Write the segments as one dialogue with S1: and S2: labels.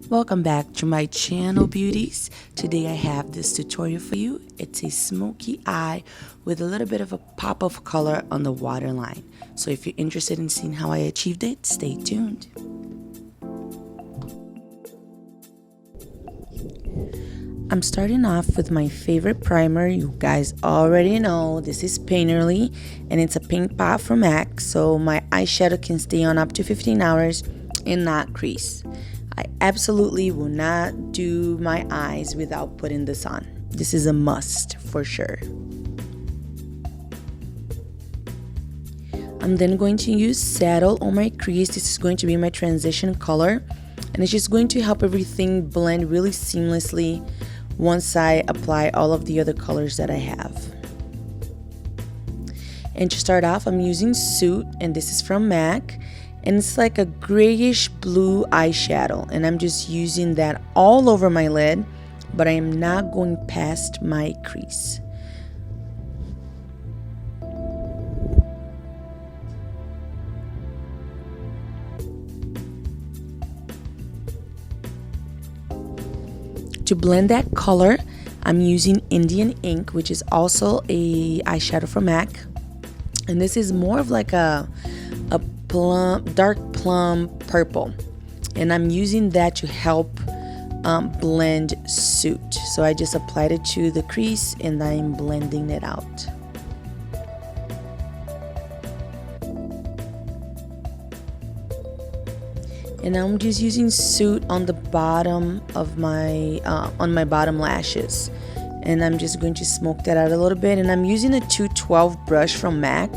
S1: Welcome back to my channel, beauties. Today I have this tutorial for you. It's a smoky eye with a little bit of a pop of color on the waterline. So if you're interested in seeing how I achieved it, stay tuned. I'm starting off with my favorite primer. You guys already know this is Painterly and it's a pink pot from MAC, so my eyeshadow can stay on up to 15 hours and not crease. I absolutely will not do my eyes without putting this on. This is a must for sure. I'm then going to use Saddle on my crease. This is going to be my transition color, and it's just going to help everything blend really seamlessly once I apply all of the other colors that I have. And to start off, I'm using Suit, and this is from MAC, and it's like a grayish blue eyeshadow, and I'm just using that all over my lid, but I am not going past my crease. To blend that color, I'm using Indian Ink, which is also a eyeshadow from MAC, and this is more of like a dark plum purple, and I'm using that to help blend Suit. So I just applied it to the crease and I'm blending it out. And now I'm just using Suit on the bottom of my on my bottom lashes, and I'm just going to smoke that out a little bit. And I'm using a 212 brush from MAC.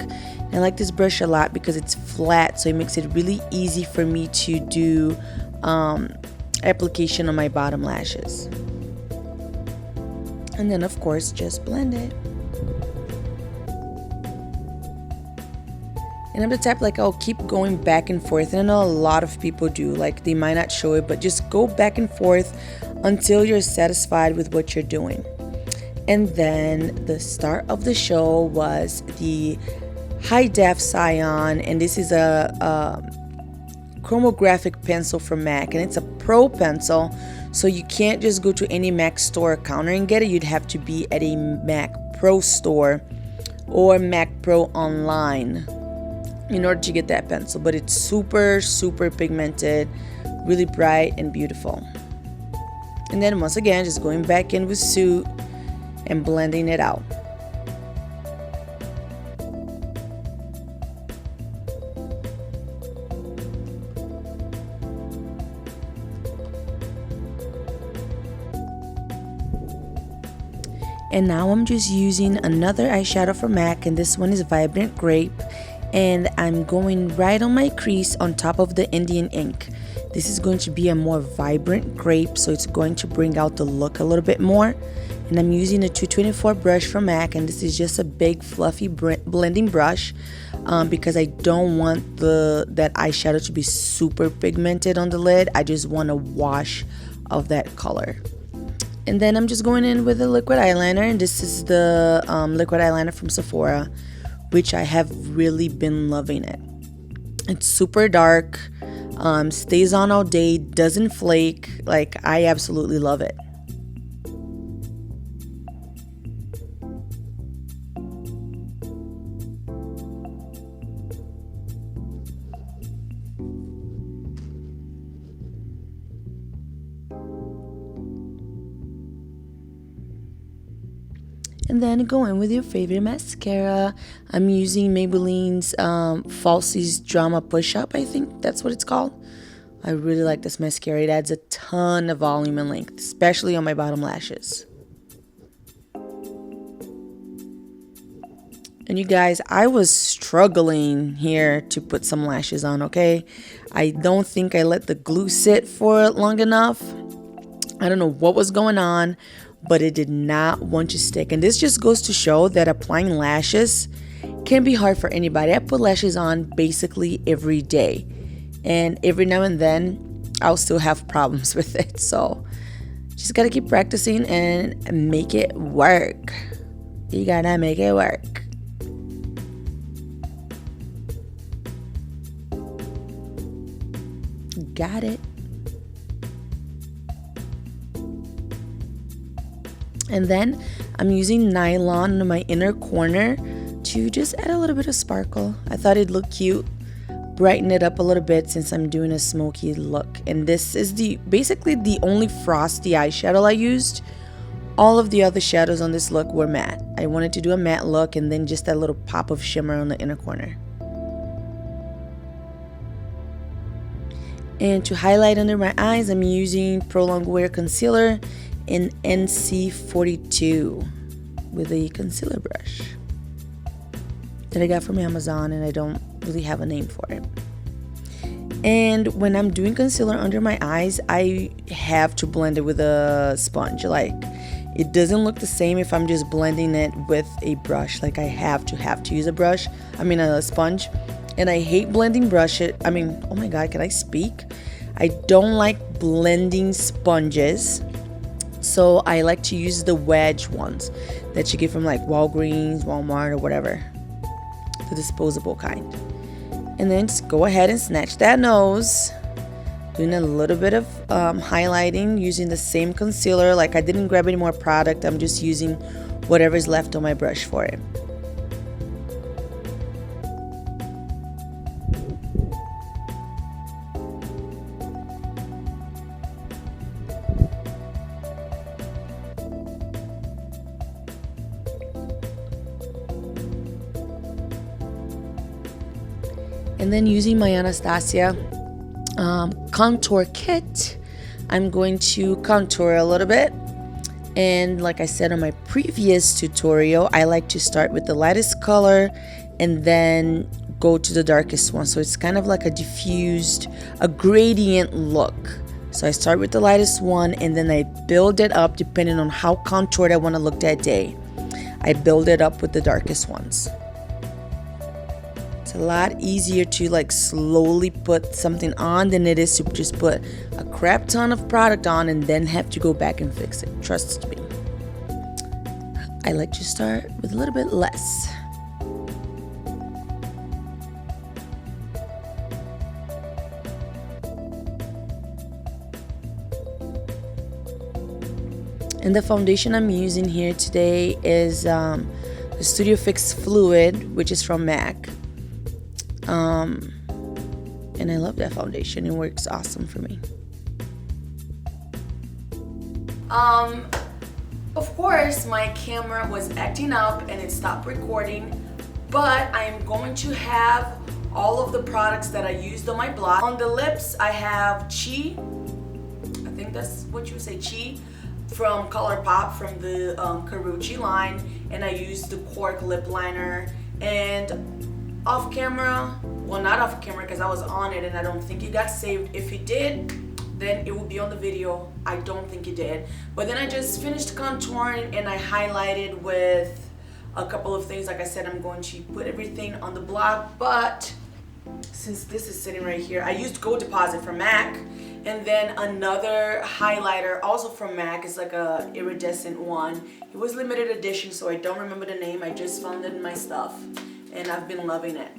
S1: I like this brush a lot because it's flat, so it makes it really easy for me to do application on my bottom lashes. And then of course just blend it. And I'm the type, like, I'll keep going back and forth, and I know a lot of people do, like they might not show it, but just go back and forth until you're satisfied with what you're doing. And then the start of the show was the High Def Cyan, and this is a chromographic pencil from MAC, and it's a pro pencil, so you can't just go to any MAC store or counter and get it. You'd have to be at a MAC Pro store or MAC Pro online in order to get that pencil. But it's super pigmented, really bright and beautiful. And then once again, just going back in with Suit and blending it out. And now I'm just using another eyeshadow from MAC, and this one is Vibrant Grape, and I'm going right on my crease on top of the Indian Ink. This is going to be a more vibrant grape, so it's going to bring out the look a little bit more. And I'm using a 224 brush from MAC, and this is just a big fluffy blending brush because I don't want that eyeshadow to be super pigmented on the lid. I just want a wash of that color. And then I'm just going in with a liquid eyeliner, and this is the liquid eyeliner from Sephora, which I have really been loving it. It's super dark, stays on all day, doesn't flake. Like, I absolutely love it. And then go in with your favorite mascara. I'm using Maybelline's Falsies Drama Push Up, I think that's what it's called. I really like this mascara. It adds a ton of volume and length, especially on my bottom lashes. And you guys, I was struggling here to put some lashes on, okay? I don't think I let the glue sit for long enough. I don't know what was going on, but it did not want to stick. And this just goes to show that applying lashes can be hard for anybody. I put lashes on basically every day, and every now and then I'll still have problems with it. So just gotta keep practicing and make it work. You gotta make it work. Got it. And then I'm using nylon in my inner corner to just add a little bit of sparkle. I thought it'd look cute, brighten it up a little bit since I'm doing a smoky look. And this is basically the only frosty eyeshadow I used. All of the other shadows on this look were matte. I wanted to do a matte look and then just that little pop of shimmer on the inner corner. And to highlight under my eyes, I'm using Pro Longwear Concealer in NC42 with a concealer brush that I got from Amazon, and I don't really have a name for it. And when I'm doing concealer under my eyes, I have to blend it with a sponge. Like, it doesn't look the same if I'm just blending it with a brush. Like, I have to use a sponge. And I hate blending oh my god, can I speak? I don't like blending sponges. So I like to use the wedge ones that you get from like Walgreens, Walmart, or whatever. The disposable kind. And then just go ahead and snatch that nose. Doing a little bit of highlighting using the same concealer. Like, I didn't grab any more product. I'm just using whatever's left on my brush for it. And then using my Anastasia contour kit, I'm going to contour a little bit. And like I said on my previous tutorial, I like to start with the lightest color and then go to the darkest one. So it's kind of like a gradient look. So I start with the lightest one and then I build it up depending on how contoured I want to look that day. I build it up with the darkest ones. It's a lot easier to like slowly put something on than it is to just put a crap ton of product on and then have to go back and fix it. Trust me. I like to start with a little bit less. And the foundation I'm using here today is the Studio Fix Fluid, which is from MAC. And I love that foundation. It works awesome for me. Of course, my camera was acting up and it stopped recording, but I am going to have all of the products that I used on my blog. On the lips, I have Chi, I think that's what you say, Chi, from ColourPop, from the Carucci line, and I used the Cork lip liner. And off camera, well, not off camera because I was on it and I don't think it got saved. If it did, then it will be on the video. I don't think it did. But then I just finished contouring and I highlighted with a couple of things. Like I said, I'm going to put everything on the blog, but since this is sitting right here, I used Gold Deposit from MAC, and then another highlighter also from MAC. It's like a iridescent one. It was limited edition, so I don't remember the name. I just found it in my stuff and I've been loving it.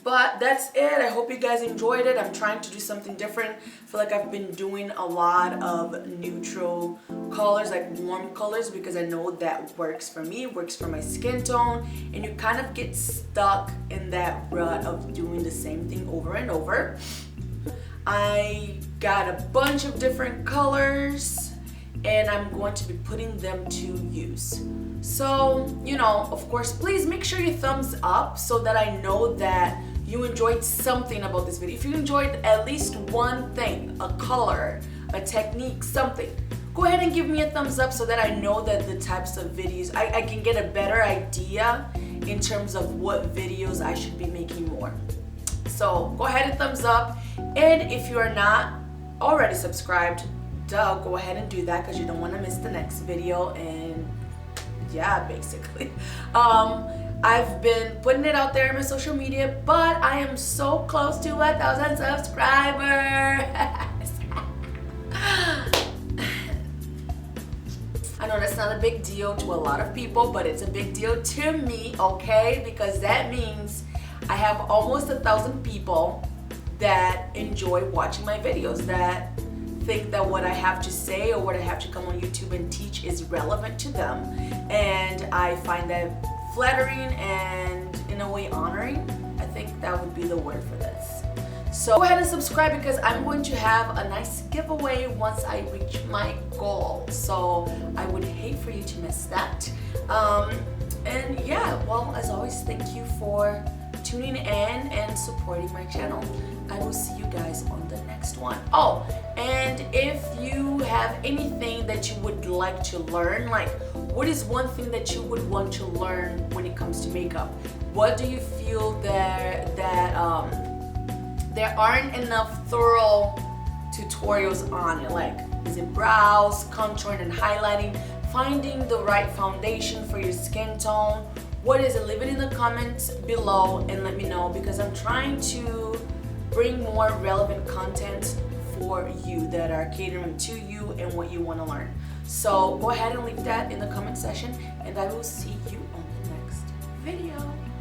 S1: But that's it. I hope you guys enjoyed it. I'm trying to do something different. I feel like I've been doing a lot of neutral colors, like warm colors, because I know that works for me, works for my skin tone, and you kind of get stuck in that rut of doing the same thing over and over. I got a bunch of different colors and I'm going to be putting them to use. So, you know, of course, please make sure you thumbs up so that I know that you enjoyed something about this video. If you enjoyed at least one thing, a color, a technique, something, go ahead and give me a thumbs up so that I know that the types of videos, I can get a better idea in terms of what videos I should be making more. So go ahead and thumbs up. And if you are not already subscribed, go ahead and do that because you don't want to miss the next video. And yeah, basically. I've been putting it out there in my social media, but I am so close to 1,000 subscribers. I know that's not a big deal to a lot of people, but it's a big deal to me, okay? Because that means I have almost 1,000 people that enjoy watching my videos, that think that what I have to say or what I have to come on YouTube and teach is relevant to them. And I find that flattering and in a way honoring. I think that would be the word for this. So go ahead and subscribe because I'm going to have a nice giveaway once I reach my goal. So I would hate for you to miss that. And yeah, well, as always, thank you for tuning in and supporting my channel. I will see you guys on the next one. Oh, and if you have anything that you would like to learn, like what is one thing that you would want to learn when it comes to makeup? What do you feel that there aren't enough thorough tutorials on it? Like, is it brows, contouring and highlighting, finding the right foundation for your skin tone? What is it? Leave it in the comments below and let me know, because I'm trying to bring more relevant content for you that are catering to you and what you want to learn. So go ahead and leave that in the comment section and I will see you on the next video.